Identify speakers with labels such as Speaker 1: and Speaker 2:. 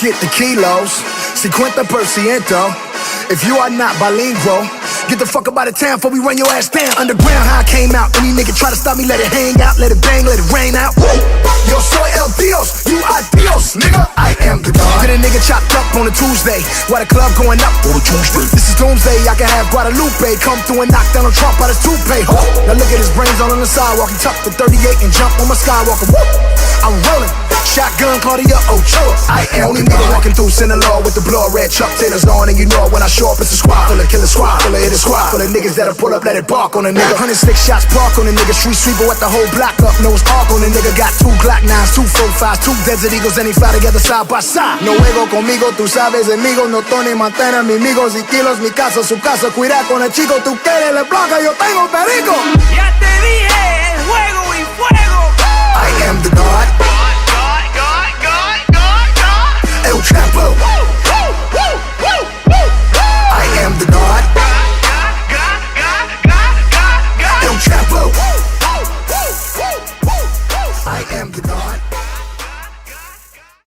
Speaker 1: get the kilos, 50%. If you are not bilingual, get the fuck up out of town before we run your ass down. Underground, how I came out. Any nigga try to stop me, let it hang out, let it bang, let it rain out. Yo soy el Dios, you are Dios, nigga. I am the God. Get a nigga chopped up on a Tuesday, while the club going up on a Tuesday. This is doomsday, I can have Guadalupe come through and knock down a Trump out his toupee. Now look at his brains all on the sidewalk. He tucked the 38 and jump on my Skywalker. Woo! I'm rolling. Shotgun Claudia Ochoa. I am only nigga walking through Sinaloa with the blood red Chuck Taylors on, and you know when I show up, it's a squad full of killer squad, full of hit a squad, full of niggas that'll pull up, let it bark on a nigga. 106 shots park on a nigga, street sweeper at the whole block up, nose arc on a nigga. Got 2 Glock 9s, 2 45s, 2 Desert Eagles, and they fly together side by side. No juego conmigo, tú sabes, amigos, no Tony Montana, mi amigos y kilos, mi casa, su casa, cuida con el chico, tú quieres la blanca, yo tengo perico.
Speaker 2: Ya te dije.